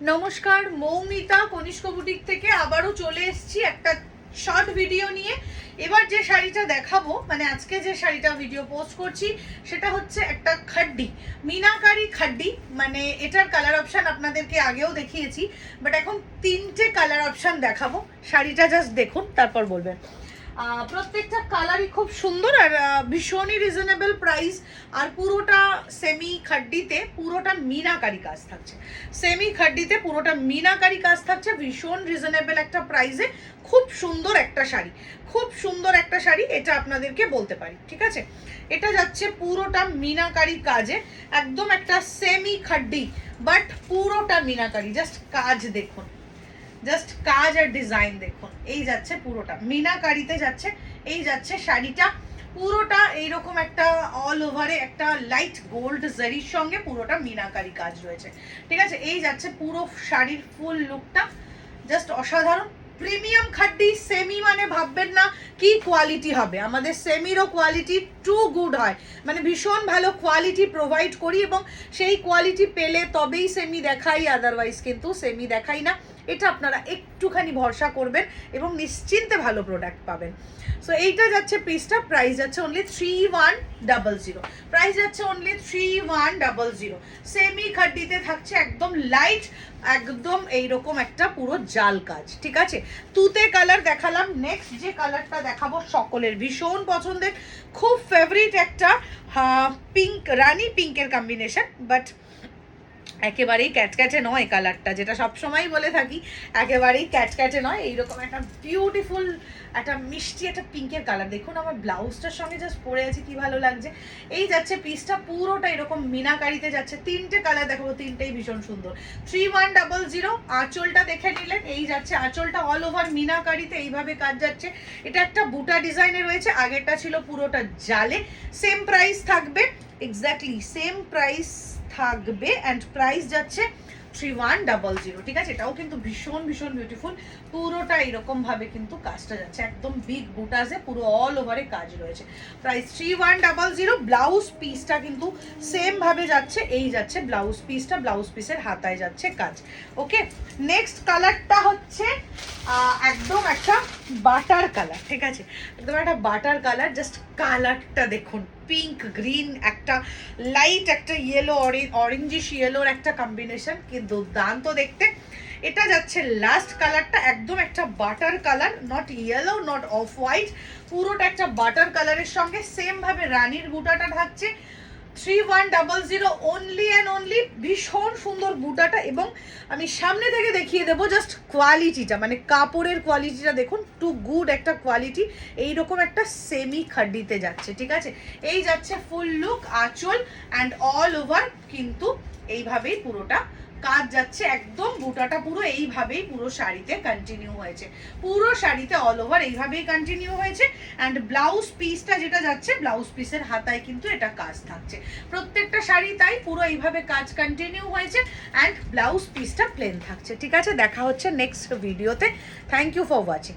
নমস্কার, মৌমিতা কনিষ্ক বুটিক থেকে আবারও চলে এসেছি একটা শর্ট ভিডিও নিয়ে। এবার যে শাড়িটা দেখাবো, মানে আজকে যে শাড়িটা ভিডিও পোস্ট করছি সেটা হচ্ছে একটা খাড্ডি, মিনাকারি খাড্ডি। মানে এটার কালার অপশন আপনাদেরকে আগেও দেখিয়েছি, বাট এখন তিনটে কালার অপশন দেখাবো। শাড়িটা জাস্ট দেখুন, তারপর বলবেন। প্রত্যেকটা কালারই খুব সুন্দর আর ভীষণই রিজনেবল প্রাইস। আর পুরোটা সেমি খাড্ডিতে পুরোটা মিনাকারি কাজ থাকছে। সেমি খাড্ডিতে পুরোটা মিনাকারি কাজ থাকছে, ভীষণ রিজনেবল একটা প্রাইসে। খুব সুন্দর একটা শাড়ি, খুব সুন্দর একটা শাড়ি, এটা আপনাদেরকে বলতে পারি। ঠিক আছে, এটা যাচ্ছে পুরোটা মিনাকারি কাজে, একদম একটা সেমি খাড্ডি বাট পুরোটা মিনাকারি। জাস্ট কাজ দেখুন, জাস্ট কাজ আর ডিজাইন দেখুন। এই যাচ্ছে পুরোটা মিনাকারিতে যাচ্ছে, এই যাচ্ছে শাড়িটা পুরোটা এইরকম একটা অল ওভারে একটা লাইট গোল্ড জারির সঙ্গে পুরোটা মিনাকারি কাজ রয়েছে। ঠিক আছে, এই যাচ্ছে পুরো শাড়ির ফুল লুকটা, জাস্ট অসাধারণ। প্রিমিয়াম খাড্ডি সেমি, মানে ভাববেন না কি কোয়ালিটি হবে। আমাদের সেমিরও কোয়ালিটি টু গুড হয়, মানে ভীষণ ভালো কোয়ালিটি প্রোভাইড করি এবং সেই কোয়ালিটি পেলে তবেই সেমি দেখাই, আদারওয়াইজ কিন্তু সেমি দেখাই না। এটা আপনারা একটুখানি ভরসা করবেন এবং নিশ্চিন্তে ভালো প্রোডাক্ট পাবেন। সো এইটা যাচ্ছে পিসটা, প্রাইস যাচ্ছে অনলি 3100, প্রাইস যাচ্ছে অনলি 3100। সেমি খাড্ডিতে থাকছে একদম লাইট, একদম এইরকম একটা পুরো জাল কাজ। ঠিক আছে, তুতে কালার দেখালাম, নেক্সট যে কালারটা দেখাবো সকলের ভীষণ পছন্দের, খুব ফেভারিট একটা পিঙ্ক, রানী পিঙ্কের কম্বিনেশন, বাট একেবারেই ক্যাটক্যাটে নয় কালারটা, যেটা সবসময় বলে থাকি, একেবারেই ক্যাটক্যাটে নয়। এইরকম একটা বিউটিফুল একটা মিষ্টি একটা পিঙ্কের কালার। দেখুন আমার ব্লাউজটার সঙ্গে জাস্ট পরে আছে, কি ভালো লাগছে। এই যাচ্ছে পিসটা পুরোটা এরকম মিনাকারিতে যাচ্ছে। তিনটে কালার দেখাবো, তিনটেই ভীষণ সুন্দর। 3100। আঁচলটা দেখে নিলেন, এই যাচ্ছে আঁচলটা অল ওভার মিনাকারিতে এইভাবে কাজ যাচ্ছে। এটা একটা বুটা ডিজাইনে রয়েছে, আগেরটা ছিল পুরোটা জালে। সেম প্রাইস থাকবে, এক্স্যাক্টলি সেম প্রাইস থাকবে, অ্যান্ড প্রাইস যাচ্ছে 3100। ঠিক আছে, এটাও কিন্তু ভীষণ ভীষণ বিউটিফুল, পুরোটা এরকম ভাবে কিন্তু কাজটা যাচ্ছে, একদম বিগ বুটাসে পুরো অল ওভারে কাজ রয়েছে। প্রাইস 3100। ব্লাউজ পিসটা কিন্তু সেম ভাবে যাচ্ছে, এই যাচ্ছে ব্লাউজ পিসটা, ব্লাউজ পিসের হাতায় যাচ্ছে কাজ। ওকে, নেক্সট কালারটা হচ্ছে একদম একটা বাটার কালার। ঠিক আছে, একদম একটা বাটার কালার। জাস্ট কালারটা দেখুন, পিঙ্ক গ্রিন, একটা লাইট একটা ইয়েলো, অরেঞ্জিশ ইয়েলোর একটা কম্বিনেশন, কিন্তু দুর্দান্ত দেখতে। এটা যাচ্ছে লাস্ট কালারটা, একদম একটা butter colour, not yellow not off white, পুরোটা একটা বাটার কালারের সঙ্গে সেম ভাবে রানীর বুটাটা থাকছে। 3100 অনলি অ্যান্ড অনলি। ভীষণ সুন্দর বুটাটা, এবং আমি সামনে থেকে দেখিয়ে দেবো জাস্ট কোয়ালিটিটা, মানে কাপড়ের কোয়ালিটিটা দেখুন, টু গুড একটা কোয়ালিটি। এইরকম একটা সেমি খাড্ডিতে যাচ্ছে। ঠিক আছে, এই যাচ্ছে ফুল লুক, আঁচল অ্যান্ড অল ওভার কিন্তু এইভাবেই পুরোটা কাজ যাচ্ছে। একদম বুটাটা পুরো এইভাবেই পুরো শাড়িতে কন্টিনিউ হয়েছে, পুরো শাড়িতে অল ওভার এইভাবেই কন্টিনিউ হয়েছে। অ্যান্ড ব্লাউজ পিসটা যেটা যাচ্ছে, ব্লাউজ পিসের হাতায় কিন্তু এটা কাজ থাকছে। প্রত্যেকটা শাড়ি তাই পুরো এইভাবে কাজ কন্টিনিউ হয়েছে, অ্যান্ড ব্লাউজ পিসটা প্লেন থাকছে। ঠিক আছে, দেখা হচ্ছে নেক্সট ভিডিওতে। Thank you for watching.